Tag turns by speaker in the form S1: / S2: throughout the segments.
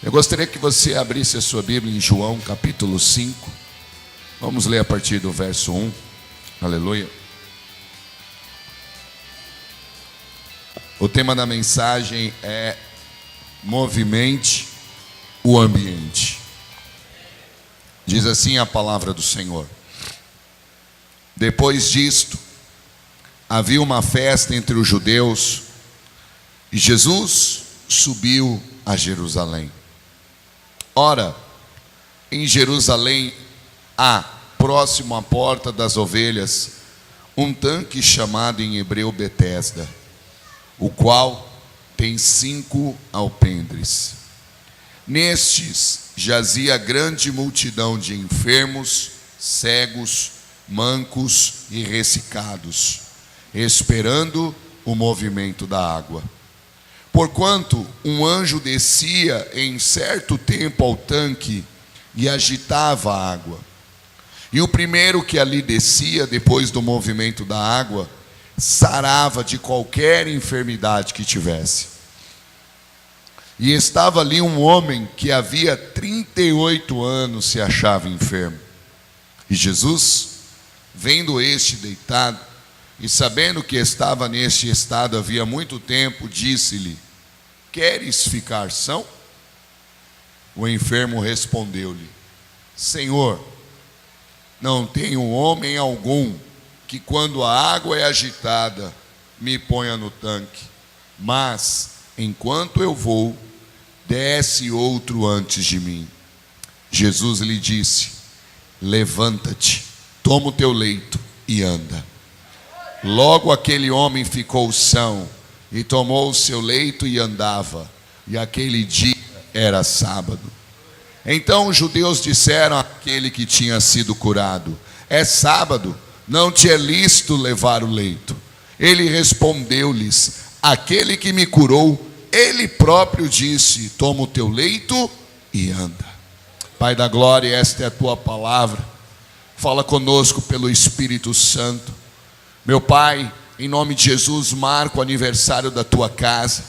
S1: Eu gostaria que você abrisse a sua Bíblia em João capítulo 5. Vamos ler a partir do verso 1. Aleluia. O tema da mensagem é: movimente o ambiente. Diz assim a palavra do Senhor: depois disto, havia uma festa entre os judeus, e Jesus subiu a Jerusalém. Ora, em Jerusalém há, próximo à porta das ovelhas, um tanque chamado em hebreu Betesda, o qual tem 5 alpendres. Nestes jazia grande multidão de enfermos, cegos, mancos e ressecados, esperando o movimento da água. Porquanto um anjo descia em certo tempo ao tanque e agitava a água. E o primeiro que ali descia, depois do movimento da água, sarava de qualquer enfermidade que tivesse. E estava ali um homem que havia 38 anos se achava enfermo. E Jesus, vendo este deitado, e sabendo que estava neste estado havia muito tempo, disse-lhe: queres ficar são? O enfermo respondeu-lhe: Senhor, não tenho homem algum que, quando a água é agitada, me ponha no tanque, mas, enquanto eu vou, desce outro antes de mim. Jesus lhe disse: levanta-te, toma o teu leito e anda. Logo aquele homem ficou são, e tomou o seu leito e andava. E aquele dia era sábado. Então os judeus disseram àquele que tinha sido curado: é sábado, não te é lícito levar o leito. Ele respondeu-lhes: aquele que me curou, ele próprio disse: toma o teu leito e anda. Pai da glória, esta é a tua palavra. Fala conosco pelo Espírito Santo. Meu Pai, em nome de Jesus, marca o aniversário da tua casa,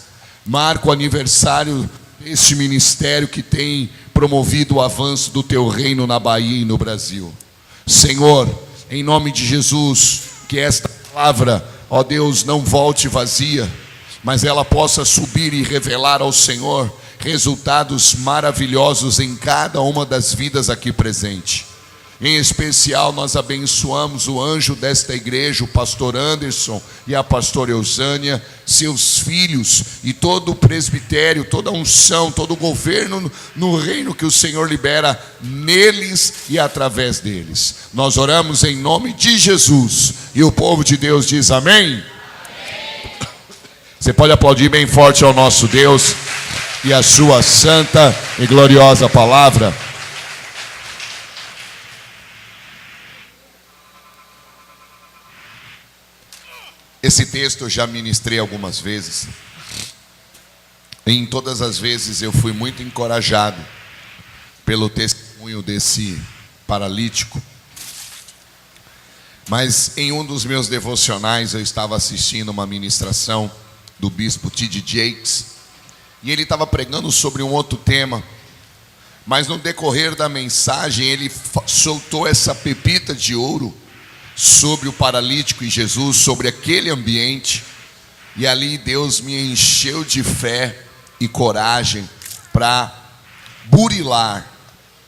S1: marca o aniversário deste ministério que tem promovido o avanço do teu reino na Bahia e no Brasil. Senhor, em nome de Jesus, que esta palavra, ó Deus, não volte vazia, mas ela possa subir e revelar ao Senhor resultados maravilhosos em cada uma das vidas aqui presentes. Em especial, nós abençoamos o anjo desta igreja, o pastor Anderson e a pastora Eusânia, seus filhos e todo o presbitério, toda a unção, todo o governo no reino que o Senhor libera neles e através deles. Nós oramos em nome de Jesus, e o povo de Deus diz amém. Você pode aplaudir bem forte ao nosso Deus e a sua santa e gloriosa palavra. Esse texto eu já ministrei algumas vezes. Em todas as vezes eu fui muito encorajado pelo testemunho desse paralítico. Mas em um dos meus devocionais eu estava assistindo uma ministração do bispo T.D. Jakes, e ele estava pregando sobre um outro tema. Mas no decorrer da mensagem ele soltou essa pepita de ouro sobre o paralítico e Jesus, sobre aquele ambiente. E ali Deus me encheu de fé e coragem para burilar,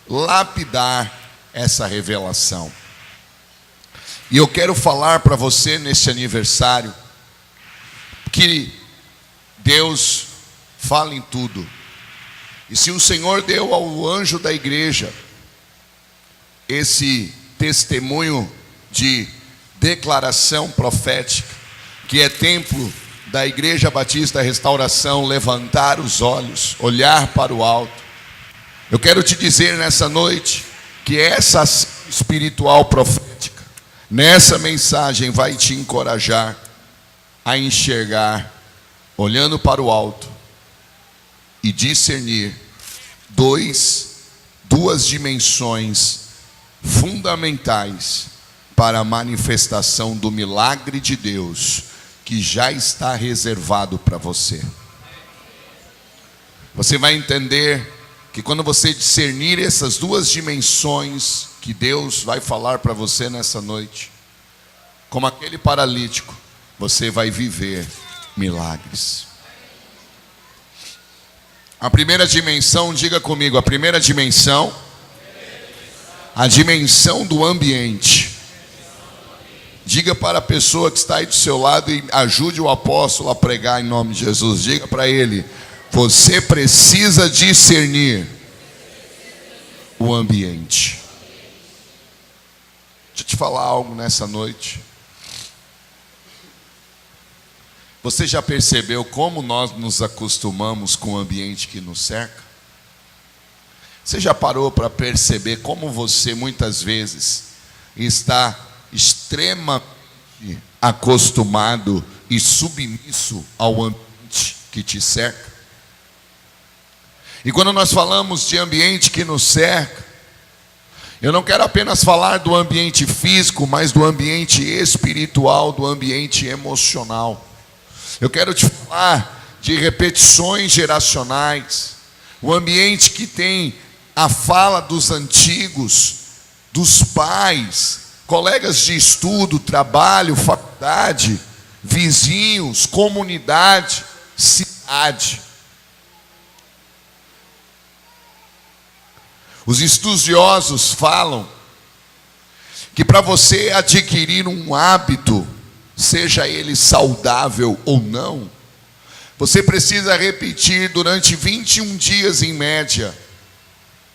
S1: lapidar essa revelação. E eu quero falar para você nesse aniversário que Deus fala em tudo. E se o Senhor deu ao anjo da igreja esse testemunho de declaração profética, que é tempo da Igreja Batista Restauração levantar os olhos, olhar para o alto, eu quero te dizer nessa noite que essa espiritual profética, nessa mensagem, vai te encorajar a enxergar, olhando para o alto, e discernir duas duas dimensões fundamentais para a manifestação do milagre de Deus que já está reservado para você. Você vai entender que quando você discernir essas duas dimensões que Deus vai falar para você nessa noite, como aquele paralítico, você vai viver milagres. A primeira dimensão, diga comigo, a primeira dimensão, a dimensão do ambiente. Diga para a pessoa que está aí do seu lado e ajude o apóstolo a pregar em nome de Jesus. Diga para ele: você precisa discernir o ambiente. Deixa eu te falar algo nessa noite. Você já percebeu como nós nos acostumamos com o ambiente que nos cerca? Você já parou para perceber como você muitas vezes está extremamente acostumado e submisso ao ambiente que te cerca? E quando nós falamos de ambiente que nos cerca, eu não quero apenas falar do ambiente físico, mas do ambiente espiritual, do ambiente emocional. Eu quero te falar de repetições geracionais, o ambiente que tem a fala dos antigos, dos pais, colegas de estudo, trabalho, faculdade, vizinhos, comunidade, cidade. Os estudiosos falam que para você adquirir um hábito, seja ele saudável ou não, você precisa repetir durante 21 dias em média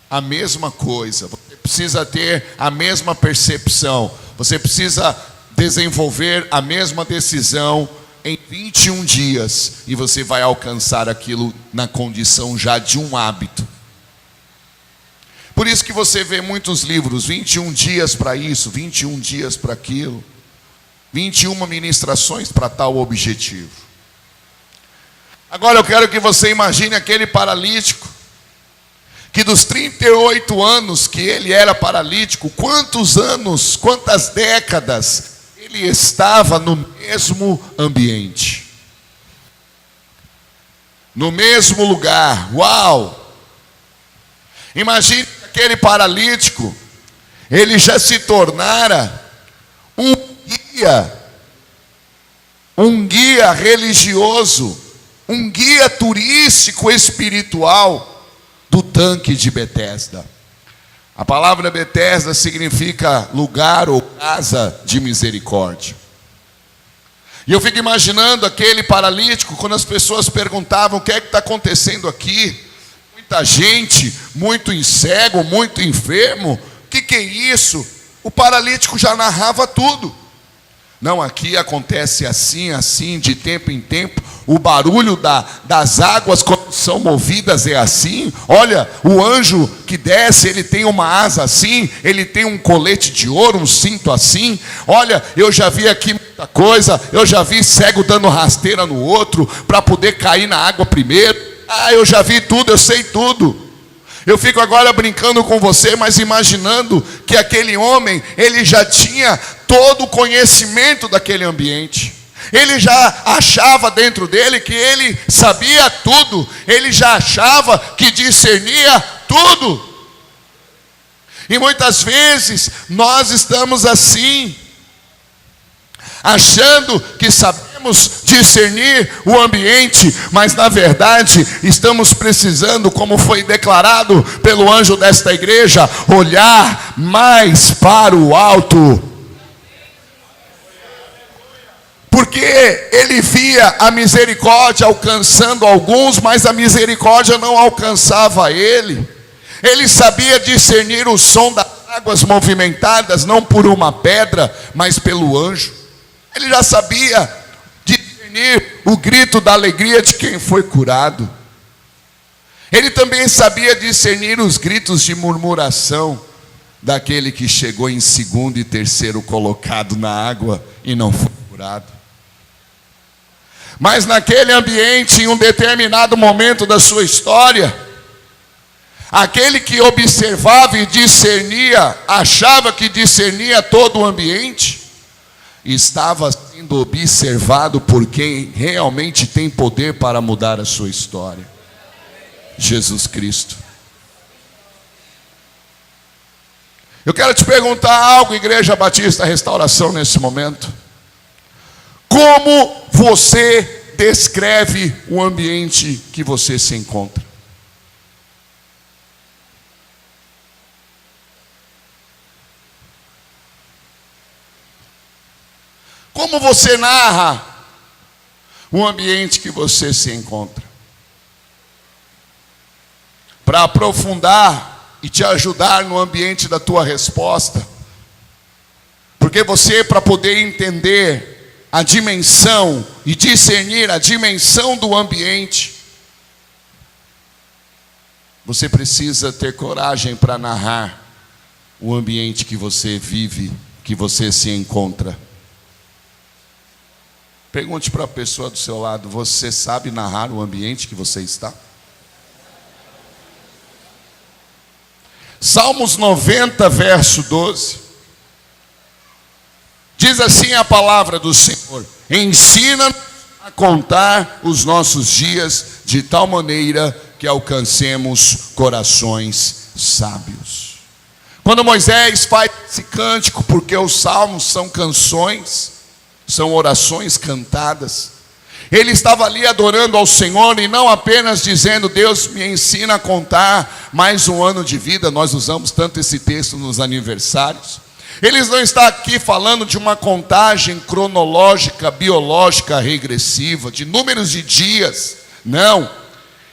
S1: a mesma coisa. Você precisa ter a mesma percepção. Você precisa desenvolver a mesma decisão em 21 dias. E você vai alcançar aquilo na condição já de um hábito. Por isso que você vê muitos livros, 21 dias para isso, 21 dias para aquilo, 21 ministrações para tal objetivo. Agora eu quero que você imagine aquele paralítico, que dos 38 anos que ele era paralítico, quantos anos, quantas décadas, ele estava no mesmo ambiente, no mesmo lugar. Uau! Imagine aquele paralítico, ele já se tornara um guia religioso, um guia turístico espiritual do tanque de Betesda. A palavra Betesda significa lugar ou casa de misericórdia. E eu fico imaginando aquele paralítico, quando as pessoas perguntavam: o que é que está acontecendo aqui? Muita gente, muito cego, muito enfermo, o que é isso? O paralítico já narrava tudo. Não, aqui acontece assim, assim, de tempo em tempo. O barulho das águas quando são movidas é assim. Olha, o anjo que desce, ele tem uma asa assim, ele tem um colete de ouro, um cinto assim. Olha, eu já vi aqui muita coisa. Eu já vi cego dando rasteira no outro para poder cair na água primeiro. Eu já vi tudo, eu sei tudo. Eu fico agora brincando com você, mas imaginando que aquele homem, ele já tinha todo o conhecimento daquele ambiente. Ele já achava dentro dele que ele sabia tudo. Ele já achava que discernia tudo. E muitas vezes nós estamos assim, achando que sabemos discernir o ambiente, mas na verdade estamos precisando, como foi declarado pelo anjo desta igreja, olhar mais para o alto. Porque ele via a misericórdia alcançando alguns, mas a misericórdia não alcançava ele. Ele sabia discernir o som das águas movimentadas, não por uma pedra, mas pelo anjo. Ele já sabia discernir o grito da alegria de quem foi curado. Ele também sabia discernir os gritos de murmuração daquele que chegou em segundo e terceiro colocado na água e não foi curado. Mas naquele ambiente, em um determinado momento da sua história, Aquele que observava e discernia, achava que discernia todo o ambiente, estava sendo observado por quem realmente tem poder para mudar a sua história: Jesus Cristo. Eu quero te perguntar algo, Igreja Batista Restauração, nesse momento. Como você descreve o ambiente que você se encontra? Como você narra o ambiente que você se encontra? Para aprofundar e te ajudar no ambiente da tua resposta. Porque você, para poder entender a dimensão e discernir a dimensão do ambiente, você precisa ter coragem para narrar o ambiente que você vive, que você se encontra. Pergunte para a pessoa do seu lado: você sabe narrar o ambiente que você está? Salmos 90, verso 12. Diz assim a palavra do Senhor: ensina-nos a contar os nossos dias de tal maneira que alcancemos corações sábios. Quando Moisés faz esse cântico, porque os salmos são canções, são orações cantadas, ele estava ali adorando ao Senhor e não apenas dizendo: Deus me ensina a contar mais um ano de vida. Nós usamos tanto esse texto nos aniversários. Ele não está aqui falando de uma contagem cronológica, biológica, regressiva, de números de dias. Não.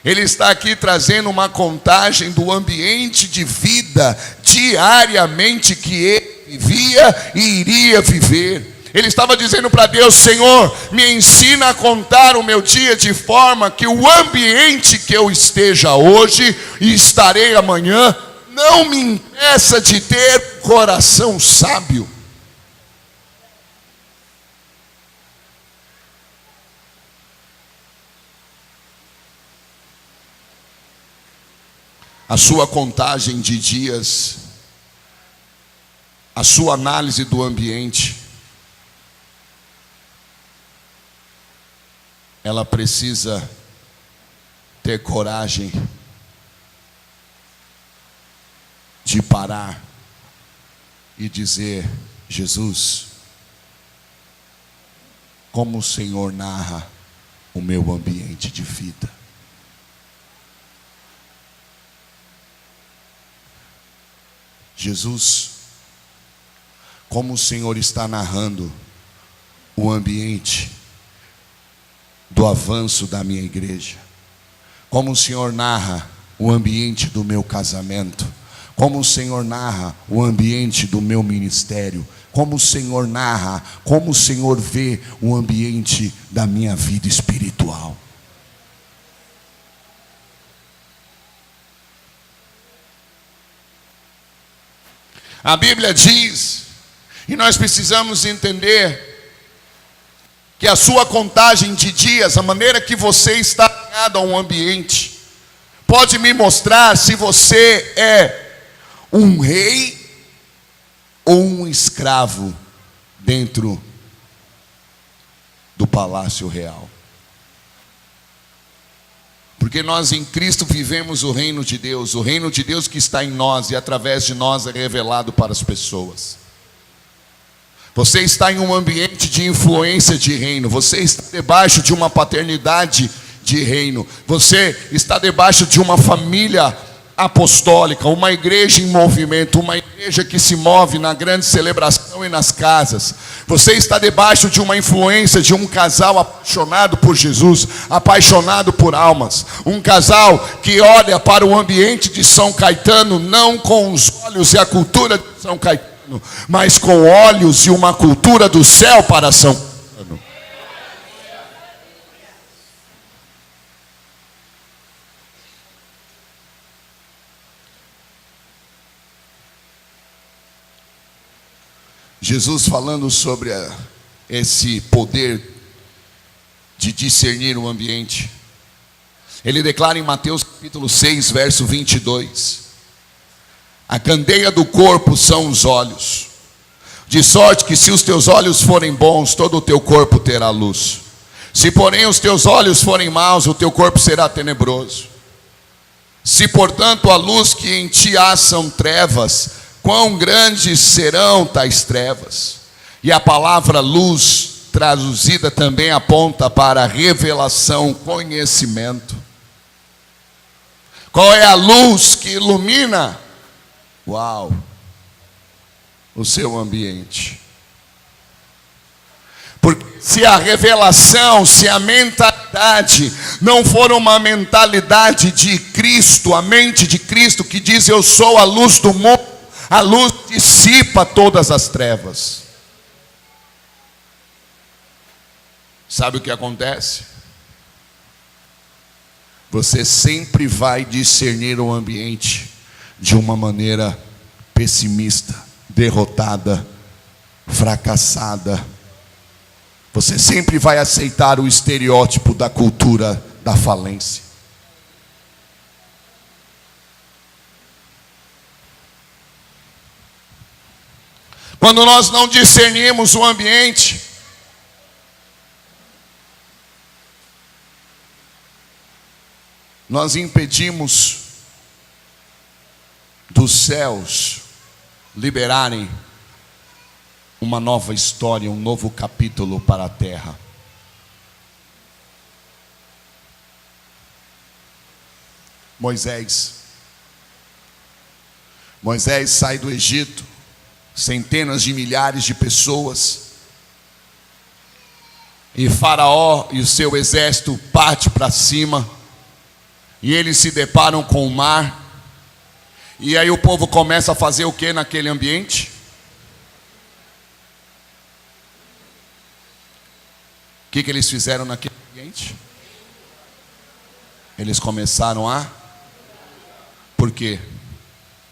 S1: Ele está aqui trazendo uma contagem do ambiente de vida diariamente que ele vivia e iria viver. Ele estava dizendo para Deus: Senhor, me ensina a contar o meu dia de forma que o ambiente que eu esteja hoje e estarei amanhã não me impeça de ter coração sábio. A sua contagem de dias, a sua análise do ambiente, ela precisa ter coragem de parar e dizer: Jesus, como o Senhor narra o meu ambiente de vida? Jesus, como o Senhor está narrando o ambiente do avanço da minha igreja? Como o Senhor narra o ambiente do meu casamento? Como o Senhor narra o ambiente do meu ministério? Como o Senhor narra, como o Senhor vê o ambiente da minha vida espiritual? A Bíblia diz, e nós precisamos entender, que a sua contagem de dias, a maneira que você está ligado a um ambiente, pode me mostrar se você é um rei ou um escravo dentro do palácio real. Porque nós em Cristo vivemos o reino de Deus que está em nós e através de nós é revelado para as pessoas. Você está em um ambiente de influência de reino, você está debaixo de uma paternidade de reino, você está debaixo de uma família apostólica, uma igreja em movimento, uma igreja que se move na grande celebração e nas casas. Você está debaixo de uma influência de um casal apaixonado por Jesus, apaixonado por almas, um casal que olha para o ambiente de São Caetano não com os olhos e a cultura de São Caetano, mas com olhos e uma cultura do céu para São Caetano. Jesus falando sobre esse poder de discernir o ambiente, Ele declara em Mateus capítulo 6, verso 22: a candeia do corpo são os olhos, de sorte que se os teus olhos forem bons, todo o teu corpo terá luz. Se porém os teus olhos forem maus, o teu corpo será tenebroso. Se portanto a luz que em ti há são trevas, quão grandes serão tais trevas? E a palavra luz, traduzida também, aponta para revelação, conhecimento. Qual é a luz que ilumina? Uau! O seu ambiente. Porque se a revelação, se a mentalidade não for uma mentalidade de Cristo, a mente de Cristo que diz eu sou a luz do mundo, a luz dissipa todas as trevas. Sabe o que acontece? Você sempre vai discernir o ambiente de uma maneira pessimista, derrotada, fracassada. Você sempre vai aceitar o estereótipo da cultura da falência. Quando nós não discernimos o ambiente, nós impedimos dos céus liberarem uma nova história, um novo capítulo para a terra. Moisés sai do Egito, centenas de milhares de pessoas, e Faraó e o seu exército parte para cima, e eles se deparam com o mar, e aí o povo começa a fazer o que naquele ambiente? O que eles fizeram naquele ambiente? Eles começaram a... Por quê?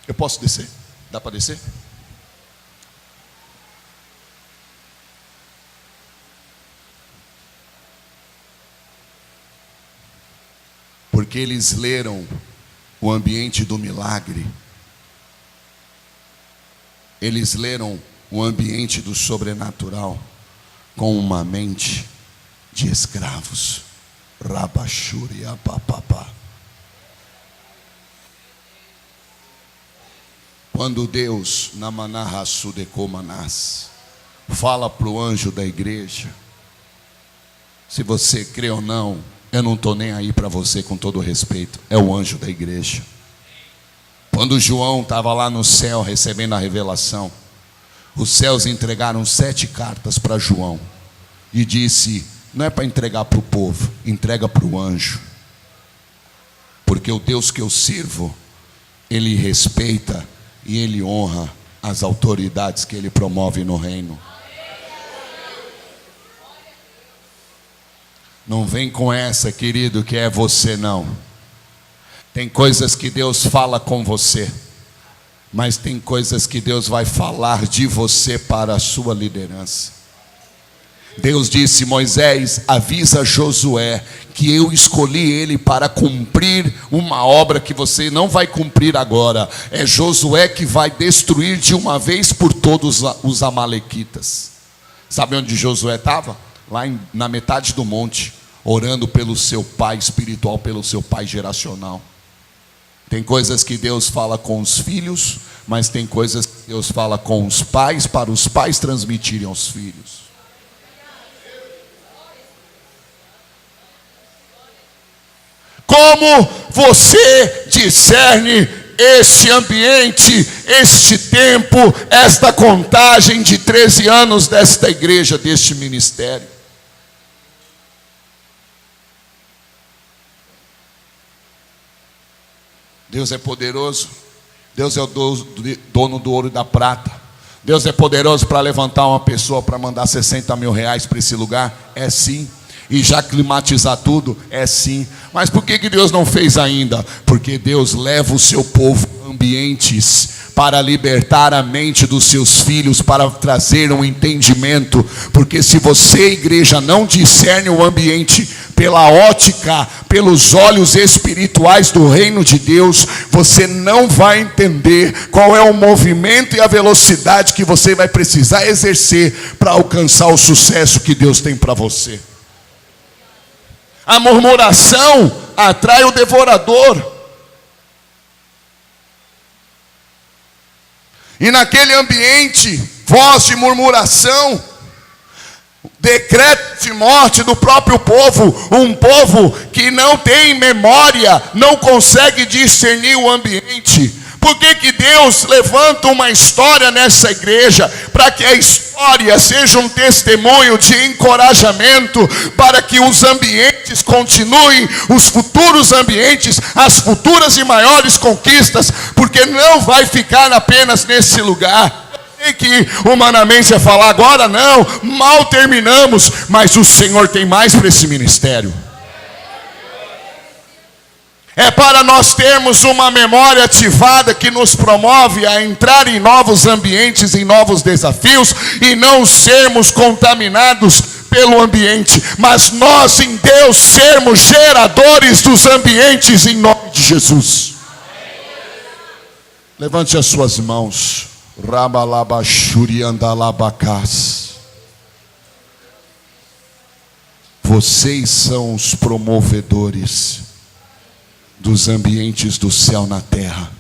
S1: Eu posso descer? Dá para descer? Porque eles leram o ambiente do milagre. Eles leram o ambiente do sobrenatural com uma mente de escravos. Rabashuria papapá. Quando Deus, namanarrasu decomanás, fala para o anjo da igreja, se você crê ou não, eu não estou nem aí para você, com todo respeito, é o anjo da igreja. Quando João estava lá no céu recebendo a revelação, os céus entregaram 7 cartas para João e disse: não é para entregar para o povo, entrega para o anjo, porque o Deus que eu sirvo, Ele respeita e Ele honra as autoridades que Ele promove no reino. Não vem com essa, querido, que é você não. Tem coisas que Deus fala com você, mas tem coisas que Deus vai falar de você para a sua liderança. Deus disse: Moisés, avisa Josué que eu escolhi ele para cumprir uma obra que você não vai cumprir agora. É Josué que vai destruir de uma vez por todos os amalequitas. Sabe onde Josué estava? Lá na metade do monte, orando pelo seu pai espiritual, pelo seu pai geracional. Tem coisas que Deus fala com os filhos, mas tem coisas que Deus fala com os pais, para os pais transmitirem aos filhos. Como você discerne este ambiente, este tempo, esta contagem de 13 anos desta igreja, deste ministério? Deus é poderoso. Deus é o dono do ouro e da prata. Deus é poderoso para levantar uma pessoa para mandar 60 mil reais para esse lugar? É sim. E já climatizar tudo? É sim. Mas por que Deus não fez ainda? Porque Deus leva o seu povo a ambientes para libertar a mente dos seus filhos, para trazer um entendimento, porque se você, igreja, não discerne o ambiente pela ótica, pelos olhos espirituais do reino de Deus, você não vai entender qual é o movimento e a velocidade que você vai precisar exercer para alcançar o sucesso que Deus tem para você. A murmuração atrai o devorador. E naquele ambiente, voz de murmuração, decreto de morte do próprio povo, um povo que não tem memória, não consegue discernir o ambiente. Por que Deus levanta uma história nessa igreja? Para que a história seja um testemunho de encorajamento, para que os ambientes continuem, os futuros ambientes, as futuras e maiores conquistas, porque não vai ficar apenas nesse lugar. Que humanamente é falar agora não, mal terminamos, mas o Senhor tem mais para esse ministério. É para nós termos uma memória ativada que nos promove a entrar em novos ambientes, em novos desafios, e não sermos contaminados pelo ambiente, mas nós em Deus sermos geradores dos ambientes em nome de Jesus. Levante as suas mãos. Rabalabachuriandalabacás. Vocês são os promovedores dos ambientes do céu na terra.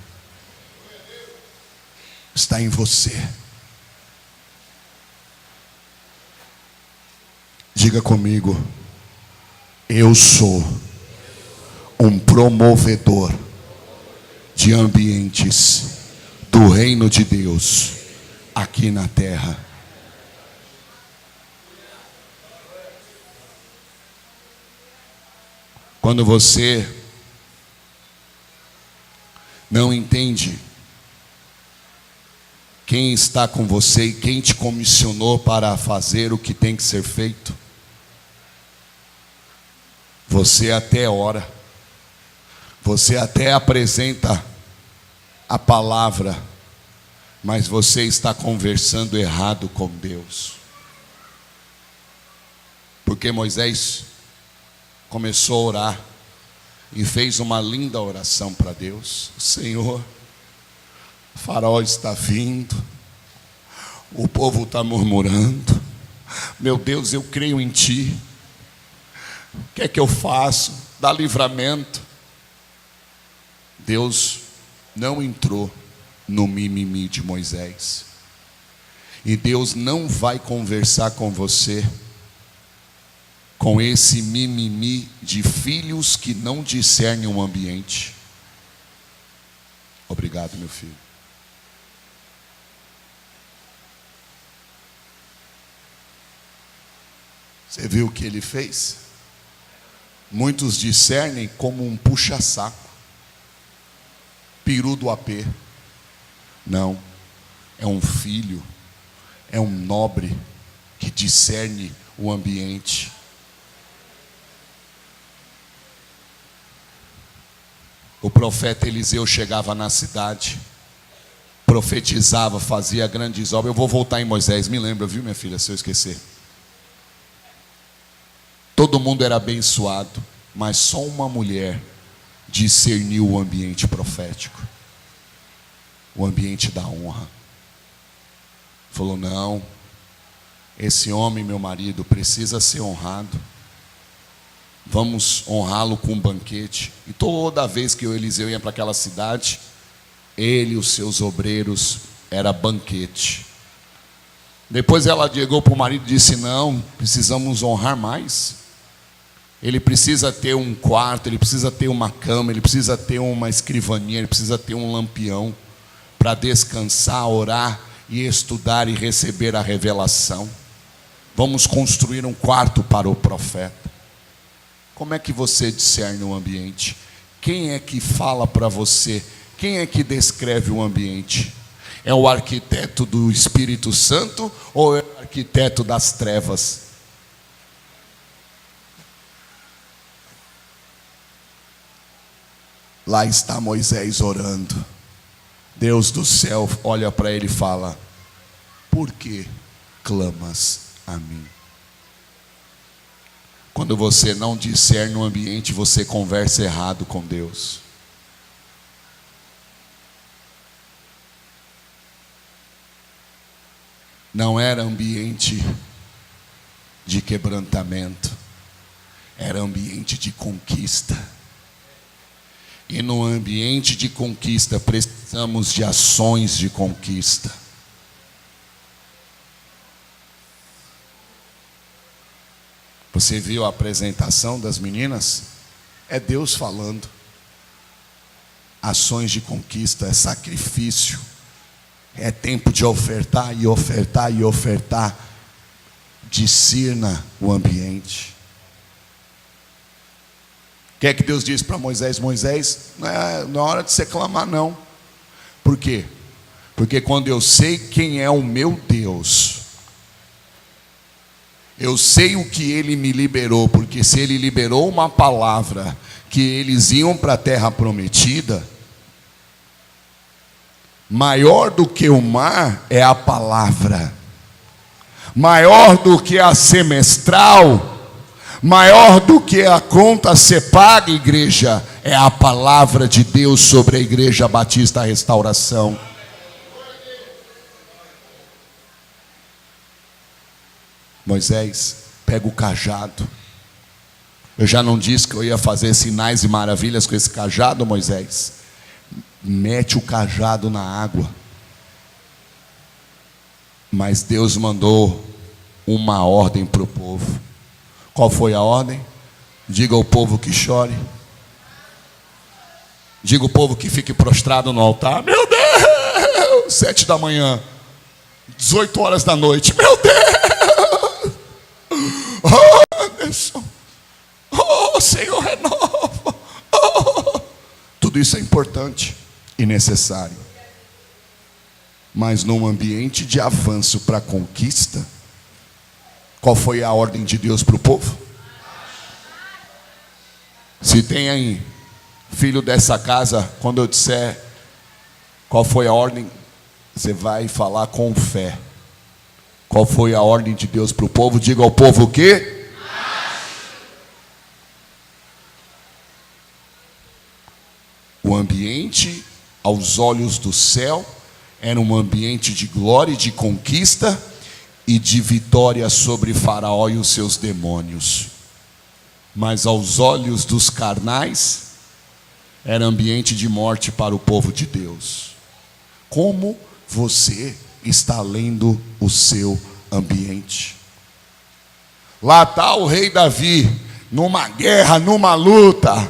S1: Está em você. Diga comigo: eu sou um promovedor de ambientes do reino de Deus aqui na terra. Quando você não entende quem está com você e quem te comissionou para fazer o que tem que ser feito, você até ora, você até apresenta a palavra, mas você está conversando errado com Deus. Porque Moisés começou a orar e fez uma linda oração para Deus. Senhor, o faraó está vindo, o povo está murmurando, meu Deus, eu creio em Ti, o que é que eu faço? Dá livramento. Deus não entrou no mimimi de Moisés. E Deus não vai conversar com você com esse mimimi de filhos que não discernem o ambiente. Obrigado, meu filho. Você viu o que ele fez? Muitos discernem como um puxa-saco, peru do AP. Não, é um filho, é um nobre que discerne o ambiente. O profeta Eliseu chegava na cidade, profetizava, fazia grandes obras. Eu vou voltar em Moisés, me lembra, viu, minha filha, se eu esquecer. Todo mundo era abençoado, mas só uma mulher discerniu o ambiente profético, o ambiente da honra. Falou: não, esse homem, meu marido, precisa ser honrado. Vamos honrá-lo com um banquete. E toda vez que o Eliseu ia para aquela cidade, ele e os seus obreiros, era banquete. Depois ela chegou para o marido e disse: não, precisamos honrar mais. Ele precisa ter um quarto, ele precisa ter uma cama, ele precisa ter uma escrivaninha, ele precisa ter um lampião para descansar, orar e estudar e receber a revelação. Vamos construir um quarto para o profeta. Como é que você discerne o ambiente? Quem é que fala para você? Quem é que descreve o ambiente? É o arquiteto do Espírito Santo ou é o arquiteto das trevas? Lá está Moisés orando. Deus do céu olha para ele e fala: por que clamas a mim? Quando você não discerne o ambiente, você conversa errado com Deus. Não era ambiente de quebrantamento, era ambiente de conquista. E no ambiente de conquista precisamos de ações de conquista. Você viu a apresentação das meninas? É Deus falando. Ações de conquista, é sacrifício. É tempo de ofertar e ofertar e ofertar. Discirna o ambiente. O que é que Deus disse para Moisés? Moisés, não é hora de você clamar não. Por quê? Porque quando eu sei quem é o meu Deus, eu sei o que Ele me liberou. Porque se Ele liberou uma palavra que eles iam para a terra prometida, maior do que o mar é a palavra, maior do que a semestral, maior do que a conta ser paga, igreja, é a palavra de Deus sobre a Igreja Batista Restauração. Moisés, pega o cajado. Eu já não disse que eu ia fazer sinais e maravilhas com esse cajado, Moisés? Mete o cajado na água. Mas Deus mandou uma ordem para o povo. Qual foi a ordem? Diga ao povo que chore. Diga ao povo que fique prostrado no altar. Meu Deus! 7 da manhã, 18 horas da noite. Meu Deus! Oh, Anderson! Oh, Senhor, renova! Oh. Tudo isso é importante e necessário. Mas num ambiente de avanço para a conquista, qual foi a ordem de Deus para o povo? Se tem aí filho dessa casa, quando eu disser qual foi a ordem, você vai falar com fé. Qual foi a ordem de Deus para o povo? Diga ao povo o quê? O ambiente, aos olhos do céu, era um ambiente de glória e de conquista e de vitória sobre Faraó e os seus demônios. Mas aos olhos dos carnais, era ambiente de morte para o povo de Deus. Como você está lendo o seu ambiente? Lá está o rei Davi, numa guerra, numa luta,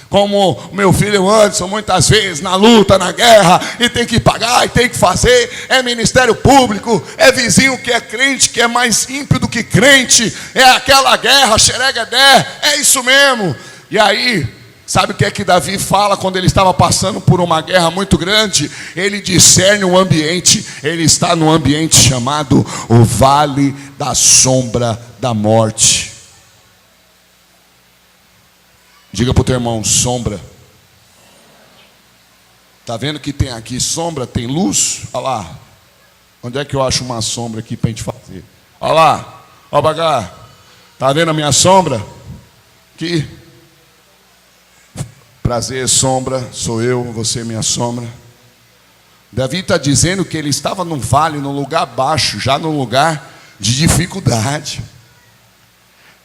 S1: como o meu filho Anderson, muitas vezes na luta, na guerra, e tem que pagar, e tem que fazer, é ministério público, é vizinho que é crente, que é mais ímpio do que crente, é aquela guerra, xereguedé, é isso mesmo. E aí, sabe o que é que Davi fala quando ele estava passando por uma guerra muito grande? Ele discerne o ambiente, ele está no ambiente chamado o Vale da Sombra da Morte. Diga para o teu irmão, sombra. Está vendo que tem aqui sombra, tem luz? Olha lá. Onde é que eu acho uma sombra aqui para a gente fazer? Olha lá, olha para cá. Está vendo a minha sombra? Aqui. Prazer, sombra, sou eu, você é minha sombra. Davi está dizendo que ele estava num vale, num lugar baixo, já num lugar de dificuldade.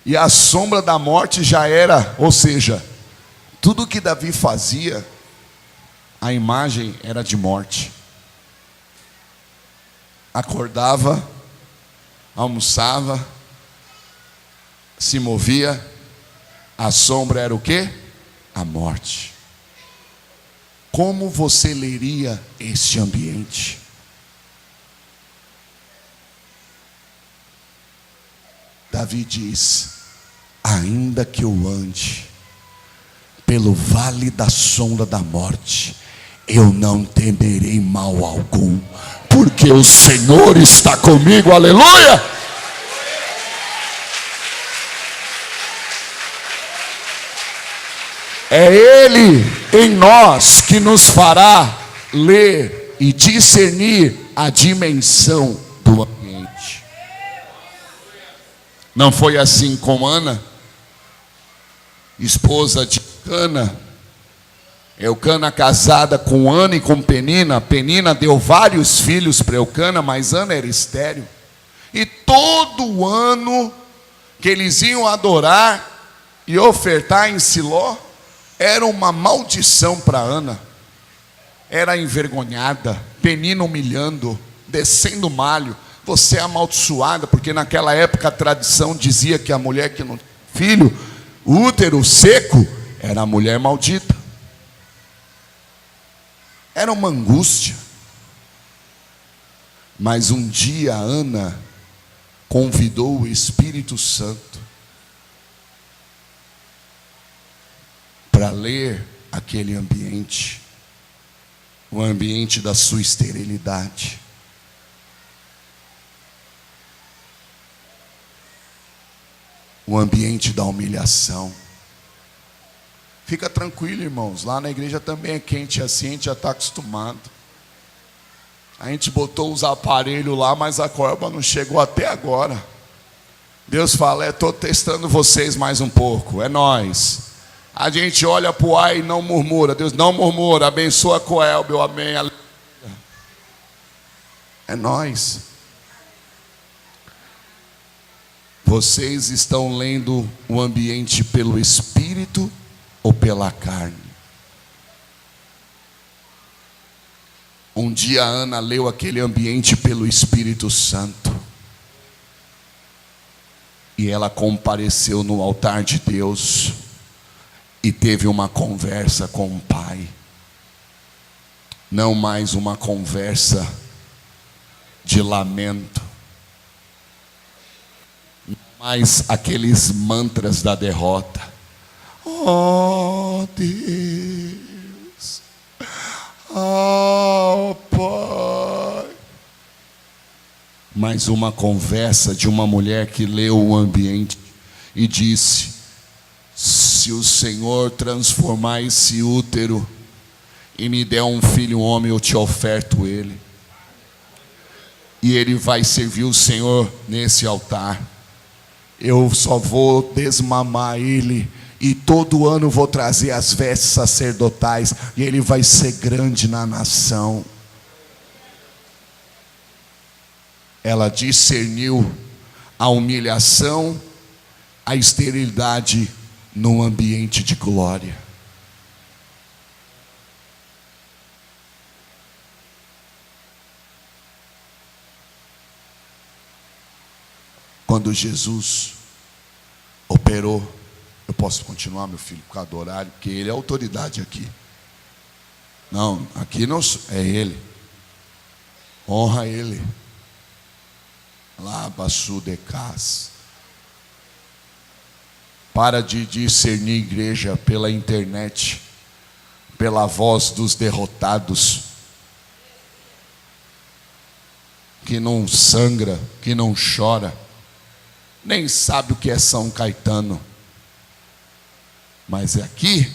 S1: E a sombra da morte já era, ou seja, tudo que Davi fazia, a imagem era de morte. Acordava, almoçava, se movia, a sombra era o quê? A morte. Como você leria este ambiente? Davi diz: ainda que eu ande pelo vale da sombra da morte, eu não temerei mal algum, porque o Senhor está comigo, aleluia! É Ele em nós que nos fará ler e discernir a dimensão do ambiente. Não foi assim com Ana, esposa de Eucana. Eucana casada com Ana e com Penina. Penina deu vários filhos para Eucana, mas Ana era estéril. E todo ano que eles iam adorar e ofertar em Siló, era uma maldição para Ana. Era envergonhada, Penina humilhando, descendo malho. Você é amaldiçoada, porque naquela época a tradição dizia que a mulher que não tinha filho, útero seco, era a mulher maldita. Era uma angústia. Mas um dia Ana convidou o Espírito Santo para ler aquele ambiente, o ambiente da sua esterilidade. O ambiente da humilhação. Fica tranquilo, irmãos, lá na igreja também é quente assim, a gente já está acostumado. A gente botou os aparelhos lá, mas a corba não chegou até agora. Deus fala, estou testando vocês mais um pouco, é nós. A gente olha para o ar e não murmura. Deus não murmura, abençoa Coel, meu amém. É nós. Vocês estão lendo o ambiente pelo Espírito ou pela carne? Um dia a Ana leu aquele ambiente pelo Espírito Santo. E ela compareceu no altar de Deus e teve uma conversa com o Pai. Não mais uma conversa de lamento. Não mais aqueles mantras da derrota. Oh Deus, oh Pai. Mais uma conversa de uma mulher que leu o ambiente e disse: se o Senhor transformar esse útero e me der um filho homem, eu te oferto ele. E ele vai servir o Senhor nesse altar. Eu só vou desmamar ele. E todo ano vou trazer as vestes sacerdotais. E ele vai ser grande na nação. Ela discerniu a humilhação, a esterilidade num ambiente de glória. Quando Jesus operou, eu posso continuar, meu filho, por causa do horário, porque ele é autoridade aqui. Não, aqui não é ele. Honra ele. Lá, Bassu de Cas. Para de discernir igreja pela internet, pela voz dos derrotados, que não sangra, que não chora, nem sabe o que é São Caetano. Mas aqui,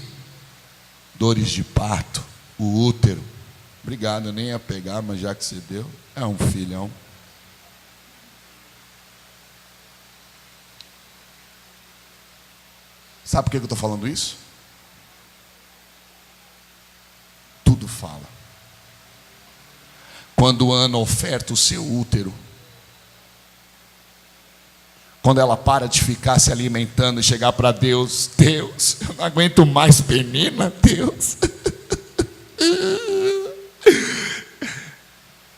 S1: dores de parto, o útero. Obrigado, eu nem ia pegar, mas já que você deu, é um filhão. Sabe por que eu estou falando isso? Tudo fala. Quando Ana oferta o seu útero, quando ela para de ficar se alimentando e chegar para Deus: Deus, eu não aguento mais Penina, Deus.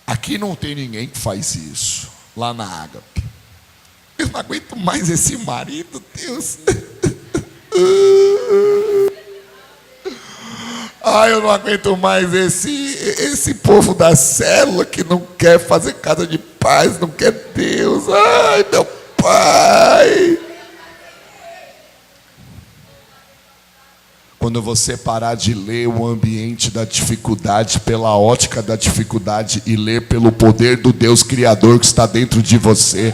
S1: Aqui não tem ninguém que faz isso, lá na Ágape. Eu não aguento mais esse marido, Deus. Eu não aguento mais esse povo da célula que não quer fazer casa de paz, não quer Deus. Ai, meu Pai. Quando você parar de ler o ambiente da dificuldade pela ótica da dificuldade e ler pelo poder do Deus Criador que está dentro de você,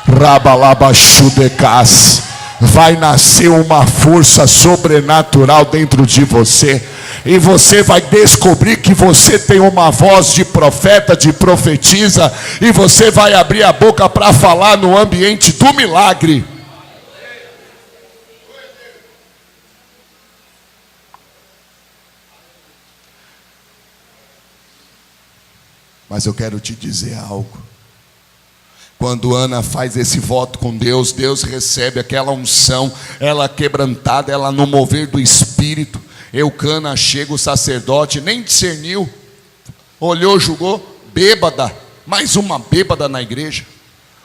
S1: Rabalabachudecas, vai nascer uma força sobrenatural dentro de você. e você vai descobrir que você tem uma voz de profeta, de profetisa, e você vai abrir a boca para falar no ambiente do milagre. Mas eu quero te dizer algo. Quando Ana faz esse voto com Deus, Deus recebe aquela unção, ela quebrantada, ela no mover do Espírito. Eucana chega, o sacerdote, nem discerniu, olhou, julgou, bêbada, mais uma bêbada na igreja.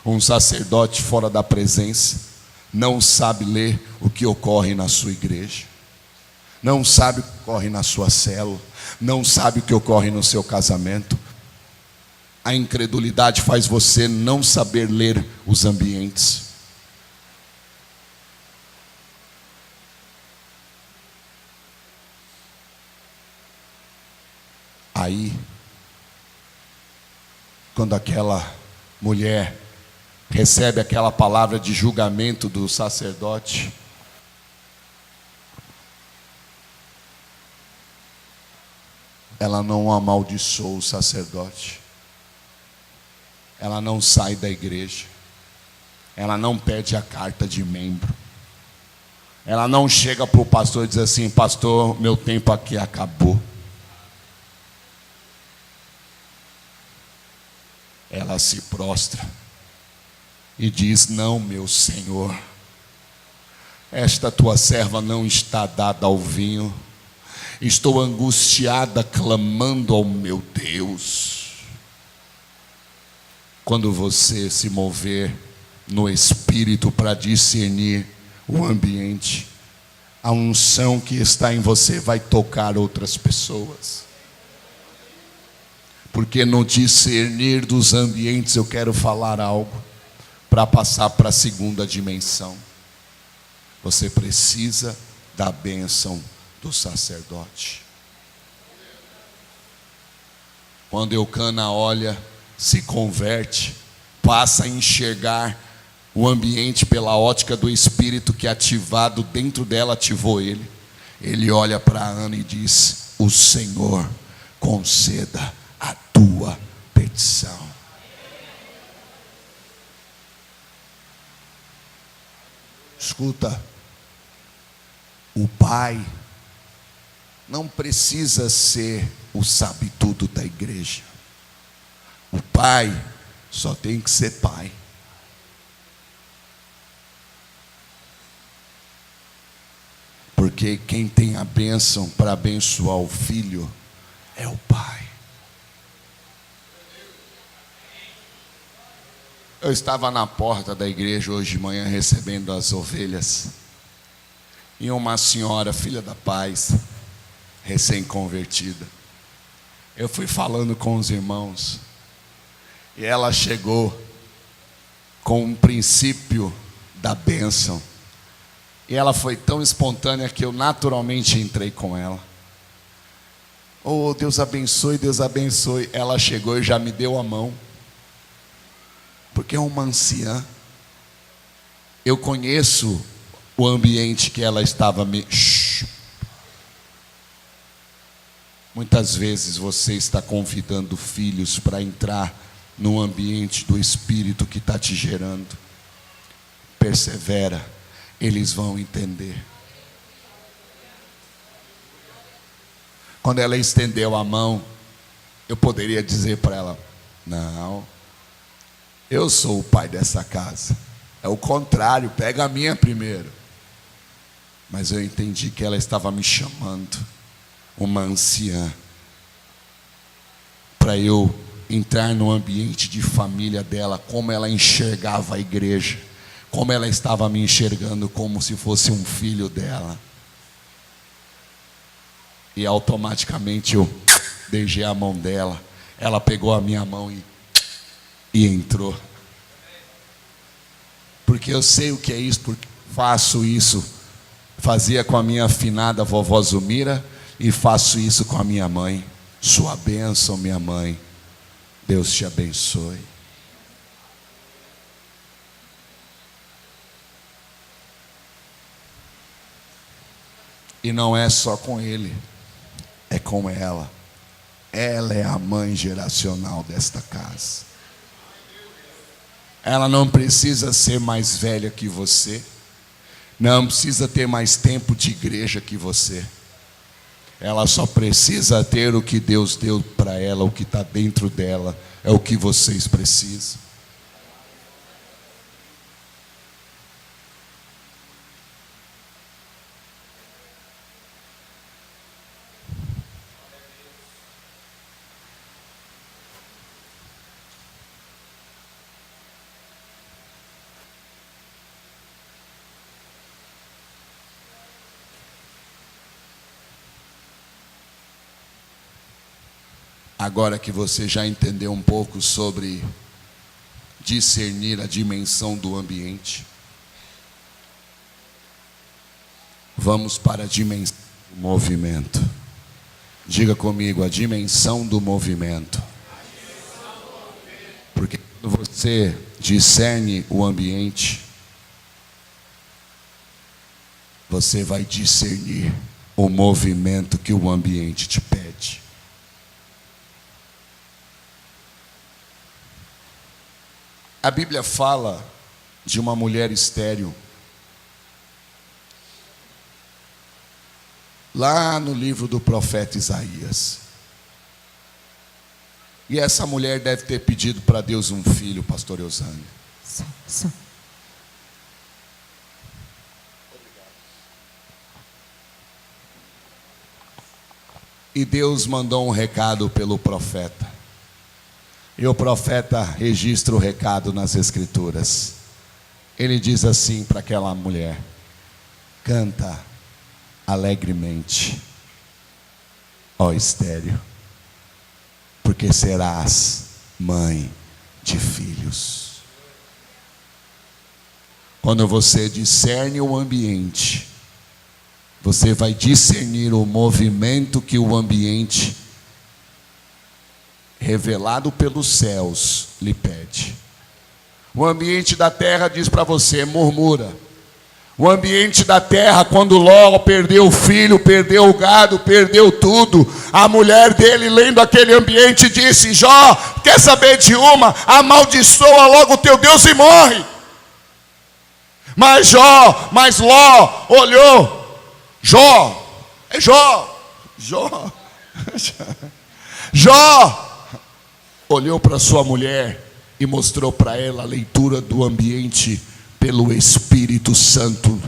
S1: Um sacerdote fora da presença, não sabe ler o que ocorre na sua igreja, não sabe o que ocorre na sua célula, não sabe o que ocorre no seu casamento. A incredulidade faz você não saber ler os ambientes. Aí, quando aquela mulher recebe aquela palavra de julgamento do sacerdote, ela não amaldiçoou o sacerdote. Ela não sai da igreja, ela não pede a carta de membro, ela não chega para o pastor e diz assim: pastor, meu tempo aqui acabou. Ela se prostra e diz: não, meu Senhor, esta tua serva não está dada ao vinho, estou angustiada clamando ao meu Deus. Quando você se mover no Espírito para discernir o ambiente, a unção que está em você vai tocar outras pessoas. Porque no discernir dos ambientes eu quero falar algo para passar para a segunda dimensão. Você precisa da bênção do sacerdote. Quando Eucana olha, se converte, passa a enxergar o ambiente pela ótica do Espírito que ativado dentro dela ativou ele. Ele olha para Ana e diz: o Senhor conceda a tua petição. Escuta, o pai não precisa ser o sabe-tudo da igreja. O pai só tem que ser pai. Porque quem tem a bênção para abençoar o filho é o pai. Eu estava na porta da igreja hoje de manhã recebendo as ovelhas. E uma senhora, filha da paz, recém-convertida. Eu fui falando com os irmãos. E ela chegou com um princípio da bênção. E ela foi tão espontânea que eu naturalmente entrei com ela. Oh, Deus abençoe, Deus abençoe. Ela chegou e já me deu a mão. Porque é uma anciã. Eu conheço o ambiente que ela estava me... Muitas vezes você está convidando filhos para entrar no ambiente do Espírito que está te gerando. Persevera, eles vão entender. Quando ela estendeu a mão, eu poderia dizer para ela: não, eu sou o pai dessa casa. É o contrário, pega a minha primeiro. Mas eu entendi que ela estava me chamando, uma anciã, para eu entrar no ambiente de família dela, como ela enxergava a igreja, como ela estava me enxergando como se fosse um filho dela. E automaticamente eu beijei a mão dela, ela pegou a minha mão e entrou. Porque eu sei o que é isso, porque faço isso, fazia com a minha afinada vovó Zumira e faço isso com a minha mãe. Sua bênção, minha mãe. Deus te abençoe. E não é só com ele. com ela. Ela é a mãe geracional desta casa. Ela não precisa ser mais velha que você. Não precisa ter mais tempo de igreja que você. Ela só precisa ter o que Deus deu para ela, o que está dentro dela. É o que vocês precisam. Agora que você já entendeu um pouco sobre discernir a dimensão do ambiente, vamos para a dimensão do movimento. Diga comigo, a dimensão do movimento. Porque quando você discerne o ambiente, você vai discernir o movimento que o ambiente te pede. A Bíblia fala de uma mulher estéril. Lá no livro do profeta Isaías. E essa mulher deve ter pedido para Deus um filho, pastor Eusânio.
S2: Sim.
S1: E Deus mandou um recado pelo profeta. E o profeta registra o recado nas Escrituras. Ele diz assim para aquela mulher: canta alegremente, ó estéril, porque serás mãe de filhos. Quando você discerne o ambiente, você vai discernir o movimento que o ambiente revelado pelos céus lhe pede. O ambiente da terra diz para você: murmura. O ambiente da terra, quando Ló perdeu o filho, perdeu o gado, perdeu tudo, a mulher dele, lendo aquele ambiente, disse: Jó, quer saber de uma? Amaldiçoa logo o teu Deus e morre. Mas Ló olhou. Jó olhou para sua mulher e mostrou para ela a leitura do ambiente pelo Espírito Santo.